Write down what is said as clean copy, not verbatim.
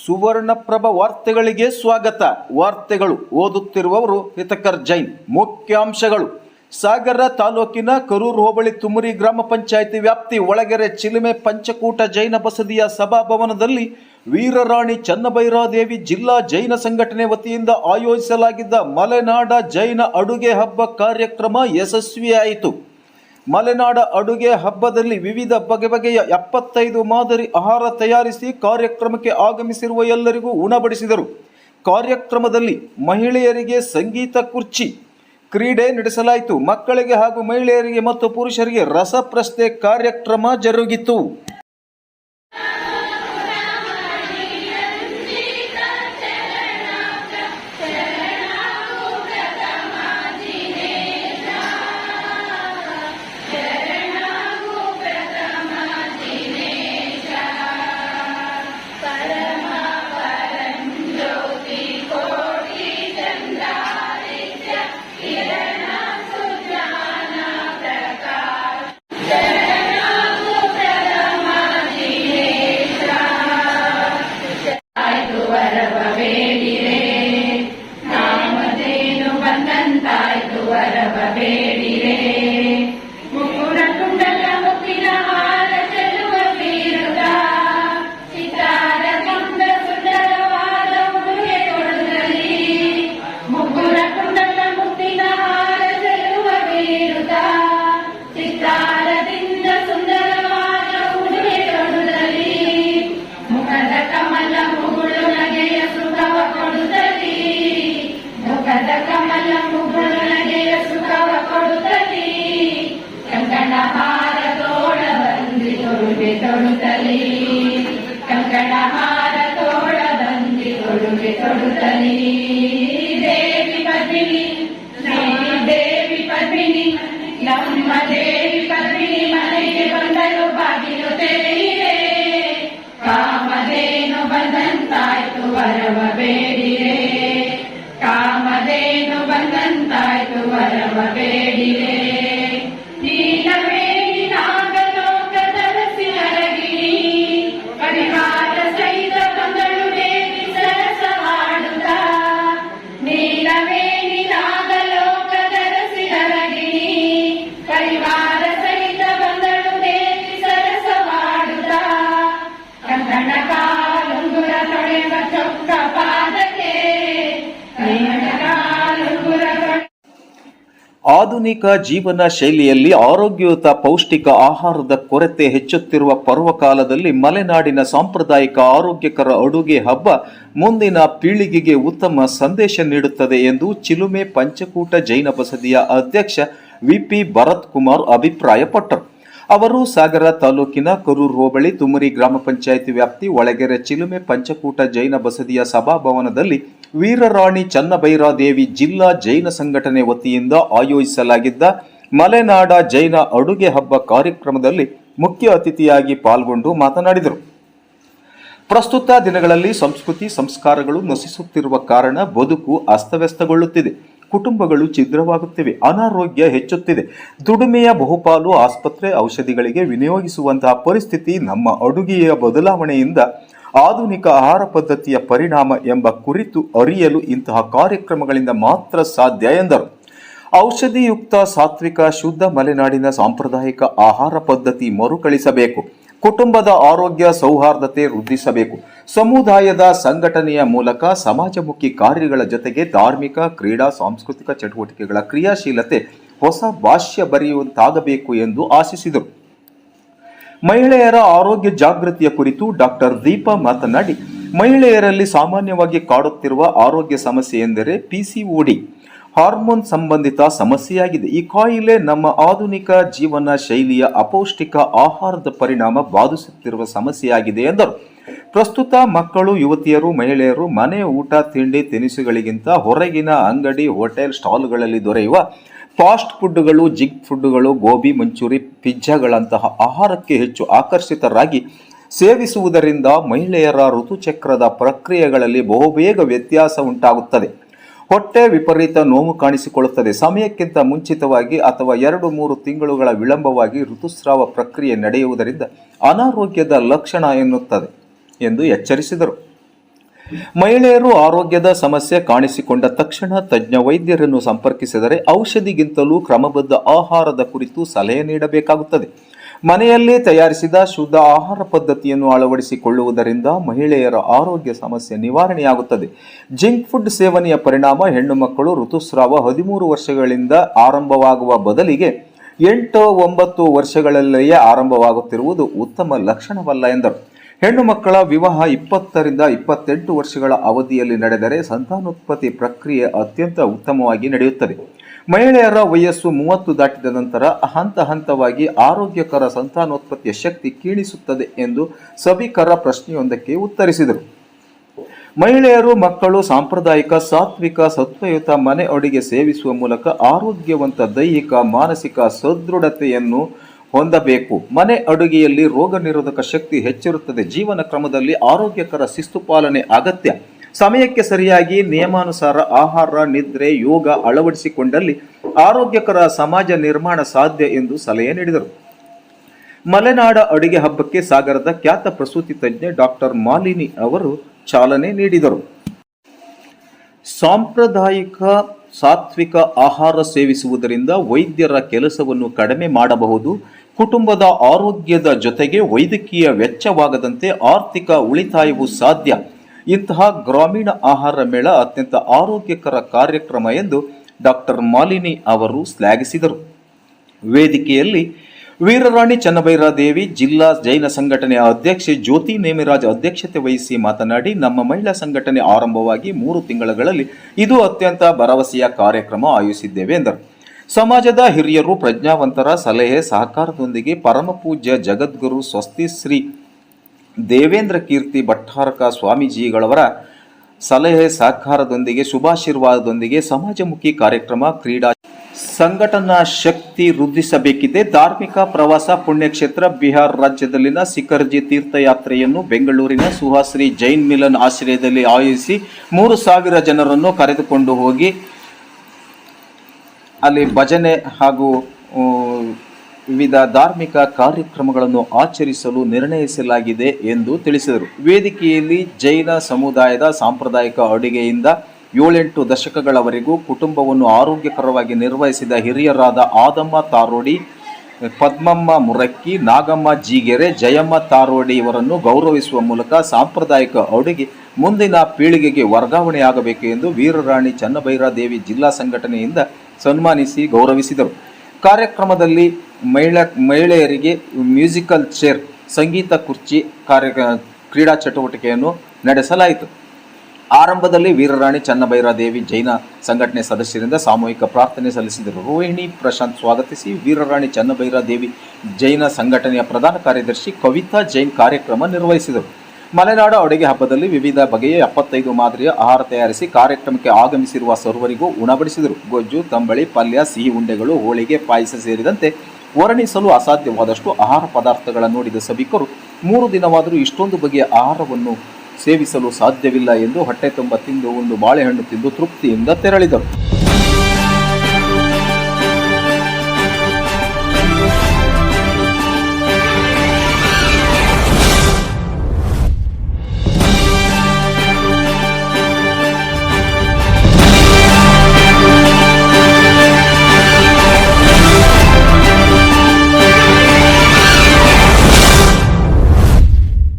ಸುವರ್ಣಪ್ರಭ ವಾರ್ತೆಗಳಿಗೆ ಸ್ವಾಗತ. ವಾರ್ತೆಗಳು ಓದುತ್ತಿರುವವರು ಹಿತಕರ್ ಜೈನ್. ಮುಖ್ಯಾಂಶಗಳು: ಸಾಗರ ತಾಲೂಕಿನ ಕರೂರು ಹೋಬಳಿ ತುಮರಿ ಗ್ರಾಮ ಪಂಚಾಯಿತಿ ವ್ಯಾಪ್ತಿ ಒಳಗೆರೆ ಚಿಲುಮೆ ಪಂಚಕೂಟ ಜೈನ ಬಸದಿಯ ಸಭಾಭವನದಲ್ಲಿ ವೀರರಾಣಿ ಚನ್ನಭೈರಾದೇವಿ ಜಿಲ್ಲಾ ಜೈನ ಸಂಘಟನೆ ವತಿಯಿಂದ ಆಯೋಜಿಸಲಾಗಿದ್ದ ಮಲೆನಾಡ ಜೈನ ಅಡುಗೆ ಹಬ್ಬ ಕಾರ್ಯಕ್ರಮ ಯಶಸ್ವಿಯಾಯಿತು. ಮಲೆನಾಡ ಅಡುಗೆ ಹಬ್ಬದಲ್ಲಿ ವಿವಿಧ ಬಗೆಯ 75 ಮಾದರಿ ಆಹಾರ ತಯಾರಿಸಿ ಕಾರ್ಯಕ್ರಮಕ್ಕೆ ಆಗಮಿಸಿರುವ ಎಲ್ಲರಿಗೂ ಉಣಬಡಿಸಿದರು. ಕಾರ್ಯಕ್ರಮದಲ್ಲಿ ಮಹಿಳೆಯರಿಗೆ ಸಂಗೀತ ಕುರ್ಚಿ ಕ್ರೀಡೆ ನಡೆಸಲಾಯಿತು. ಮಕ್ಕಳಿಗೆ ಹಾಗೂ ಮಹಿಳೆಯರಿಗೆ ಮತ್ತು ಪುರುಷರಿಗೆ ರಸಪ್ರಶ್ನೆ ಕಾರ್ಯಕ್ರಮ ಜರುಗಿತು. ಕಂಕಣಹಾರ ತೋಳ ಬಂದಿ ತೊಡುಗೆ ತೊಡುತ್ತಲಿ ದೇವಿ ಪದ್ಮಿನಿ ದೇವಿ ಪದ್ಮಿನಿ ನಮ್ಮ ದೇವಿ ಪದ್ಮಿನಿ ಮನೆಗೆ ಬಂದಳು ಬಾಗಿಲು ತೆರೆಯಿರೆ ಕಾಮಧೇನು ಬಂದಂತಾಯ್ತು ವರವ ಬೇಡಿರೆ ಕಾಮಧೇನು ಬಂದಂತಾಯ್ತು ವರವ ಬೇಡಿರೆ ಆಧುನಿಕ ಜೀವನ ಶೈಲಿಯಲ್ಲಿ ಆರೋಗ್ಯಯುತ ಪೌಷ್ಟಿಕ ಆಹಾರದ ಕೊರತೆ ಹೆಚ್ಚುತ್ತಿರುವ ಪರ್ವಕಾಲದಲ್ಲಿ ಮಲೆನಾಡಿನ ಸಾಂಪ್ರದಾಯಿಕ ಆರೋಗ್ಯಕರ ಅಡುಗೆ ಹಬ್ಬ ಮುಂದಿನ ಪೀಳಿಗೆಗೆ ಉತ್ತಮ ಸಂದೇಶ ನೀಡುತ್ತದೆ ಎಂದು ಚಿಲುಮೆ ಪಂಚಕೂಟ ಜೈನ ಬಸದಿಯ ಅಧ್ಯಕ್ಷ ವಿಪಿ ಭರತ್ ಕುಮಾರ್ ಅಭಿಪ್ರಾಯಪಟ್ಟರು. ಅವರು ಸಾಗರ ತಾಲೂಕಿನ ಕರೂರು ಹೋಬಳಿ ತುಮರಿ ಗ್ರಾಮ ಪಂಚಾಯಿತಿ ವ್ಯಾಪ್ತಿ ಒಳಗೆರೆ ಚಿಲುಮೆ ಪಂಚಕೂಟ ಜೈನ ಬಸದಿಯ ಸಭಾಭವನದಲ್ಲಿ ವೀರರಾಣಿ ಚನ್ನಭೈರಾದೇವಿ ಜಿಲ್ಲಾ ಜೈನ ಸಂಘಟನೆ ವತಿಯಿಂದ ಆಯೋಜಿಸಲಾಗಿದ್ದ ಮಲೆನಾಡ ಜೈನ ಅಡುಗೆ ಹಬ್ಬ ಕಾರ್ಯಕ್ರಮದಲ್ಲಿ ಮುಖ್ಯ ಅತಿಥಿಯಾಗಿ ಪಾಲ್ಗೊಂಡು ಮಾತನಾಡಿದರು. ಪ್ರಸ್ತುತ ದಿನಗಳಲ್ಲಿ ಸಂಸ್ಕೃತಿ ಸಂಸ್ಕಾರಗಳು ನಶಿಸುತ್ತಿರುವ ಕಾರಣ ಬದುಕು ಅಸ್ತವ್ಯಸ್ತಗೊಳ್ಳುತ್ತಿದೆ, ಕುಟುಂಬಗಳು ಛಿದ್ರವಾಗುತ್ತಿವೆ, ಅನಾರೋಗ್ಯ ಹೆಚ್ಚುತ್ತಿದೆ. ದುಡಿಮೆಯ ಬಹುಪಾಲು ಆಸ್ಪತ್ರೆ ಔಷಧಿಗಳಿಗೆ ವಿನಿಯೋಗಿಸುವಂತಹ ಪರಿಸ್ಥಿತಿ ನಮ್ಮ ಅಡುಗೆಯ ಬದಲಾವಣೆಯಿಂದ ಆಧುನಿಕ ಆಹಾರ ಪದ್ಧತಿಯ ಪರಿಣಾಮ ಎಂಬ ಕುರಿತು ಅರಿಯಲು ಇಂತಹ ಕಾರ್ಯಕ್ರಮಗಳಿಂದ ಮಾತ್ರ ಸಾಧ್ಯ ಎಂದರು. ಔಷಧಿಯುಕ್ತ ಸಾತ್ವಿಕ ಶುದ್ಧ ಮಲೆನಾಡಿನ ಸಾಂಪ್ರದಾಯಿಕ ಆಹಾರ ಪದ್ಧತಿ ಮರುಕಳಿಸಬೇಕು. ಕುಟುಂಬದ ಆರೋಗ್ಯ ಸೌಹಾರ್ದತೆ ವೃದ್ಧಿಸಬೇಕು. ಸಮುದಾಯದ ಸಂಘಟನೆಯ ಮೂಲಕ ಸಮಾಜಮುಖಿ ಕಾರ್ಯಗಳ ಜೊತೆಗೆ ಧಾರ್ಮಿಕ, ಕ್ರೀಡಾ, ಸಾಂಸ್ಕೃತಿಕ ಚಟುವಟಿಕೆಗಳ ಕ್ರಿಯಾಶೀಲತೆ ಹೊಸ ಭಾಷ್ಯ ಬರೆಯುವಂತಾಗಬೇಕು ಎಂದು ಆಶಿಸಿದರು. ಮಹಿಳೆಯರ ಆರೋಗ್ಯ ಜಾಗೃತಿಯ ಕುರಿತು ಡಾಕ್ಟರ್ ದೀಪಾ ಮಾತನಾಡಿ, ಮಹಿಳೆಯರಲ್ಲಿ ಸಾಮಾನ್ಯವಾಗಿ ಕಾಡುತ್ತಿರುವ ಆರೋಗ್ಯ ಸಮಸ್ಯೆ ಎಂದರೆ ಪಿಸಿಒಡಿ, ಹಾರ್ಮೋನ್ ಸಂಬಂಧಿತ ಸಮಸ್ಯೆಯಾಗಿದೆ. ಈ ಕಾಯಿಲೆ ನಮ್ಮ ಆಧುನಿಕ ಜೀವನ ಶೈಲಿಯ ಅಪೌಷ್ಟಿಕ ಆಹಾರದ ಪರಿಣಾಮ ಬಾಧಿಸುತ್ತಿರುವ ಸಮಸ್ಯೆಯಾಗಿದೆ ಎಂದರು. ಪ್ರಸ್ತುತ ಮಕ್ಕಳು, ಯುವತಿಯರು, ಮಹಿಳೆಯರು ಮನೆ ಊಟ, ತಿಂಡಿ ತಿನಿಸುಗಳಿಗಿಂತ ಹೊರಗಿನ ಅಂಗಡಿ, ಹೋಟೆಲ್, ಸ್ಟಾಲ್ಗಳಲ್ಲಿ ದೊರೆಯುವ ಫಾಸ್ಟ್ ಫುಡ್ಗಳು, ಜಿಗ್ ಫುಡ್ಗಳು, ಗೋಬಿ ಮಂಚೂರಿ, ಪಿಜ್ಜಾಗಳಂತಹ ಆಹಾರಕ್ಕೆ ಹೆಚ್ಚು ಆಕರ್ಷಿತರಾಗಿ ಸೇವಿಸುವುದರಿಂದ ಮಹಿಳೆಯರ ಋತುಚಕ್ರದ ಪ್ರಕ್ರಿಯೆಗಳಲ್ಲಿ ಬಹುಬೇಗ ವ್ಯತ್ಯಾಸ ಉಂಟಾಗುತ್ತದೆ. ಹೊಟ್ಟೆ ವಿಪರೀತ ನೋವು ಕಾಣಿಸಿಕೊಳ್ಳುತ್ತದೆ. ಸಮಯಕ್ಕಿಂತ ಮುಂಚಿತವಾಗಿ ಅಥವಾ 2-3 ತಿಂಗಳುಗಳ ವಿಳಂಬವಾಗಿ ಋತುಸ್ರಾವ ಪ್ರಕ್ರಿಯೆ ನಡೆಯುವುದರಿಂದ ಅನಾರೋಗ್ಯದ ಲಕ್ಷಣ ಎನ್ನುತ್ತದೆ ಎಂದು ಎಚ್ಚರಿಸಿದರು. ಮಹಿಳೆಯರು ಆರೋಗ್ಯದ ಸಮಸ್ಯೆ ಕಾಣಿಸಿಕೊಂಡ ತಕ್ಷಣ ತಜ್ಞ ವೈದ್ಯರನ್ನು ಸಂಪರ್ಕಿಸಿದರೆ ಔಷಧಿಗಿಂತಲೂ ಕ್ರಮಬದ್ಧ ಆಹಾರದ ಕುರಿತು ಸಲಹೆ ನೀಡಬೇಕಾಗುತ್ತದೆ. ಮನೆಯಲ್ಲೇ ತಯಾರಿಸಿದ ಶುದ್ಧ ಆಹಾರ ಪದ್ಧತಿಯನ್ನು ಅಳವಡಿಸಿಕೊಳ್ಳುವುದರಿಂದ ಮಹಿಳೆಯರ ಆರೋಗ್ಯ ಸಮಸ್ಯೆ ನಿವಾರಣೆಯಾಗುತ್ತದೆ. ಜಂಕ್ ಫುಡ್ ಸೇವನೆಯ ಪರಿಣಾಮ ಹೆಣ್ಣು ಮಕ್ಕಳು ಋತುಸ್ರಾವ 13 ವರ್ಷಗಳಿಂದ ಆರಂಭವಾಗುವ ಬದಲಿಗೆ 8-9 ವರ್ಷಗಳಲ್ಲಿಯೇ ಆರಂಭವಾಗುತ್ತಿರುವುದು ಉತ್ತಮ ಲಕ್ಷಣವಲ್ಲ ಎಂದರು. ಹೆಣ್ಣು ಮಕ್ಕಳ ವಿವಾಹ 20ರಿಂದ 28 ವರ್ಷಗಳ ಅವಧಿಯಲ್ಲಿ ನಡೆದರೆ ಸಂತಾನೋತ್ಪತ್ತಿ ಪ್ರಕ್ರಿಯೆ ಅತ್ಯಂತ ಉತ್ತಮವಾಗಿ ನಡೆಯುತ್ತದೆ. ಮಹಿಳೆಯರ ವಯಸ್ಸು 30 ದಾಟಿದ ನಂತರ ಹಂತ ಹಂತವಾಗಿ ಆರೋಗ್ಯಕರ ಸಂತಾನೋತ್ಪತ್ತಿಯ ಶಕ್ತಿ ಕ್ಷೀಣಿಸುತ್ತದೆ ಎಂದು ಸಭಿಕರ ಪ್ರಶ್ನೆಯೊಂದಕ್ಕೆ ಉತ್ತರಿಸಿದರು. ಮಹಿಳೆಯರು ಮಕ್ಕಳು ಸಾಂಪ್ರದಾಯಿಕ ಸಾತ್ವಿಕ ಸತ್ವಯುತ ಮನೆ ಅಡುಗೆ ಸೇವಿಸುವ ಮೂಲಕ ಆರೋಗ್ಯವಂತ ದೈಹಿಕ ಮಾನಸಿಕ ಸದೃಢತೆಯನ್ನು ಹೊಂದಬೇಕು. ಮನೆ ಅಡುಗೆಯಲ್ಲಿ ರೋಗ ನಿರೋಧಕ ಶಕ್ತಿ ಹೆಚ್ಚಿರುತ್ತದೆ. ಜೀವನ ಕ್ರಮದಲ್ಲಿ ಆರೋಗ್ಯಕರ ಶಿಸ್ತು ಪಾಲನೆ ಅಗತ್ಯ. ಸಮಯಕ್ಕೆ ಸರಿಯಾಗಿ ನಿಯಮಾನುಸಾರ ಆಹಾರ, ನಿದ್ರೆ, ಯೋಗ ಅಳವಡಿಸಿಕೊಂಡಲ್ಲಿ ಆರೋಗ್ಯಕರ ಸಮಾಜ ನಿರ್ಮಾಣ ಸಾಧ್ಯ ಎಂದು ಸಲಹೆ ನೀಡಿದರು. ಮಲೆನಾಡ ಅಡುಗೆ ಹಬ್ಬಕ್ಕೆ ಸಾಗರದ ಖ್ಯಾತ ಪ್ರಸೂತಿ ತಜ್ಞೆ ಡಾಕ್ಟರ್ ಮಾಲಿನಿ ಅವರು ಚಾಲನೆ ನೀಡಿದರು. ಸಾಂಪ್ರದಾಯಿಕ ಸಾತ್ವಿಕ ಆಹಾರ ಸೇವಿಸುವುದರಿಂದ ವೈದ್ಯರ ಕೆಲಸವನ್ನು ಕಡಿಮೆ ಮಾಡಬಹುದು. ಕುಟುಂಬದ ಆರೋಗ್ಯದ ಜೊತೆಗೆ ವೈದ್ಯಕೀಯ ವೆಚ್ಚವಾಗದಂತೆ ಆರ್ಥಿಕ ಉಳಿತಾಯವೂ ಸಾಧ್ಯ. ಇಂತಹ ಗ್ರಾಮೀಣ ಆಹಾರ ಮೇಳ ಅತ್ಯಂತ ಆರೋಗ್ಯಕರ ಕಾರ್ಯಕ್ರಮ ಎಂದು ಡಾಕ್ಟರ್ ಮಾಲಿನಿ ಅವರು ಶ್ಲಾಘಿಸಿದರು. ವೇದಿಕೆಯಲ್ಲಿ ವೀರರಾಣಿ ಚೆನ್ನಭೈರಾದೇವಿ ಜಿಲ್ಲಾ ಜೈನ ಸಂಘಟನೆಯ ಅಧ್ಯಕ್ಷೆ ಜ್ಯೋತಿ ನೇಮಿರಾಜ್ ಅಧ್ಯಕ್ಷತೆ ವಹಿಸಿ ಮಾತನಾಡಿ, ನಮ್ಮ ಮಹಿಳಾ ಸಂಘಟನೆ ಆರಂಭವಾಗಿ 3 ತಿಂಗಳಲ್ಲಿ ಇದು ಅತ್ಯಂತ ಭರವಸೆಯ ಕಾರ್ಯಕ್ರಮ ಆಯೋಜಿಸಿದ್ದೇವೆ ಎಂದರು. ಸಮಾಜದ ಹಿರಿಯರು ಪ್ರಜ್ಞಾವಂತರ ಸಲಹೆ ಸಹಕಾರದೊಂದಿಗೆ ಪರಮಪೂಜ್ಯ ಜಗದ್ಗುರು ಸ್ವಸ್ತಿ ಶ್ರೀ ದೇವೇಂದ್ರ ಕೀರ್ತಿ ಭಟ್ಟಾರಕ ಸ್ವಾಮೀಜಿಗಳವರ ಸಲಹೆ ಸಹಕಾರದೊಂದಿಗೆ ಶುಭಾಶೀರ್ವಾದದೊಂದಿಗೆ ಸಮಾಜಮುಖಿ ಕಾರ್ಯಕ್ರಮ, ಕ್ರೀಡಾ ಸಂಘಟನಾ ಶಕ್ತಿ ವೃದ್ಧಿಸಬೇಕಿದೆ. ಧಾರ್ಮಿಕ ಪ್ರವಾಸ ಪುಣ್ಯಕ್ಷೇತ್ರ ಬಿಹಾರ ರಾಜ್ಯದಲ್ಲಿನ ಸಿಕರ್ಜಿ ತೀರ್ಥಯಾತ್ರೆಯನ್ನು ಬೆಂಗಳೂರಿನ ಸುಹಾಶ್ರೀ ಜೈನ್ ಮಿಲನ್ ಆಶ್ರಯದಲ್ಲಿ ಆಯೋಜಿಸಿ 3,000 ಜನರನ್ನು ಕರೆದುಕೊಂಡು ಹೋಗಿ ಅಲ್ಲಿ ಭಜನೆ ಹಾಗೂ ವಿವಿಧ ಧಾರ್ಮಿಕ ಕಾರ್ಯಕ್ರಮಗಳನ್ನು ಆಚರಿಸಲು ನಿರ್ಣಯಿಸಲಾಗಿದೆ ಎಂದು ತಿಳಿಸಿದರು. ವೇದಿಕೆಯಲ್ಲಿ ಜೈನ ಸಮುದಾಯದ ಸಾಂಪ್ರದಾಯಿಕ ಅಡುಗೆಯಿಂದ 7-8 ದಶಕಗಳವರೆಗೂ ಕುಟುಂಬವನ್ನು ಆರೋಗ್ಯಕರವಾಗಿ ನಿರ್ವಹಿಸಿದ ಹಿರಿಯರಾದ ಆದಮ್ಮ ತಾರೋಡಿ, ಪದ್ಮಮ್ಮ ಮುರಕ್ಕಿ, ನಾಗಮ್ಮ ಜೀಗೆರೆ, ಜಯಮ್ಮ ತಾರೋಡಿ ಇವರನ್ನು ಗೌರವಿಸುವ ಮೂಲಕ ಸಾಂಪ್ರದಾಯಿಕ ಅಡುಗೆ ಮುಂದಿನ ಪೀಳಿಗೆಗೆ ವರ್ಗಾವಣೆಯಾಗಬೇಕು ಎಂದು ವೀರರಾಣಿ ಚೆನ್ನಭೈರಾದೇವಿ ಜಿಲ್ಲಾ ಸಂಘಟನೆಯಿಂದ ಸನ್ಮಾನಿಸಿ ಗೌರವಿಸಿದರು. ಕಾರ್ಯಕ್ರಮದಲ್ಲಿ ಮಹಿಳೆಯರಿಗೆ ಮ್ಯೂಸಿಕಲ್ ಚೇರ್, ಸಂಗೀತ ಕುರ್ಚಿ ಕ್ರೀಡಾ ಚಟುವಟಿಕೆಯನ್ನು ನಡೆಸಲಾಯಿತು. ಆರಂಭದಲ್ಲಿ ವೀರರಾಣಿ ಚೆನ್ನಭೈರಾದೇವಿ ಜೈನ ಸಂಘಟನೆ ಸದಸ್ಯರಿಂದ ಸಾಮೂಹಿಕ ಪ್ರಾರ್ಥನೆ ಸಲ್ಲಿಸಿದರು. ರೋಹಿಣಿ ಪ್ರಶಾಂತ್ ಸ್ವಾಗತಿಸಿ, ವೀರರಾಣಿ ಚೆನ್ನಭೈರಾದೇವಿ ಜೈನ ಸಂಘಟನೆಯ ಪ್ರಧಾನ ಕಾರ್ಯದರ್ಶಿ ಕವಿತಾ ಜೈನ್ ಕಾರ್ಯಕ್ರಮ ನಿರ್ವಹಿಸಿದರು. ಮಲೆನಾಡು ಅಡುಗೆ ಹಬ್ಬದಲ್ಲಿ ವಿವಿಧ ಬಗೆಯ 75 ಮಾದರಿಯ ಆಹಾರ ತಯಾರಿಸಿ ಕಾರ್ಯಕ್ರಮಕ್ಕೆ ಆಗಮಿಸಿರುವ ಸರ್ವರಿಗೂ ಉಣಬಡಿಸಿದರು. ಗೊಜ್ಜು, ತಂಬಳಿ, ಪಲ್ಯ, ಸಿಹಿ ಉಂಡೆಗಳು, ಹೋಳಿಗೆ, ಪಾಯಸ ಸೇರಿದಂತೆ ವರ್ಣಿಸಲು ಅಸಾಧ್ಯವಾದಷ್ಟು ಆಹಾರ ಪದಾರ್ಥಗಳ ನೋಡಿದ ಸಭಿಕರು 3 ದಿನವಾದರೂ ಇಷ್ಟೊಂದು ಬಗೆಯ ಆಹಾರವನ್ನು ಸೇವಿಸಲು ಸಾಧ್ಯವಿಲ್ಲ ಎಂದು ಹೊಟ್ಟೆ ತುಂಬ ತಿಂದು ಒಂದು ಬಾಳೆಹಣ್ಣು ತಿಂದು ತೃಪ್ತಿಯಿಂದ ತೆರಳಿದರು.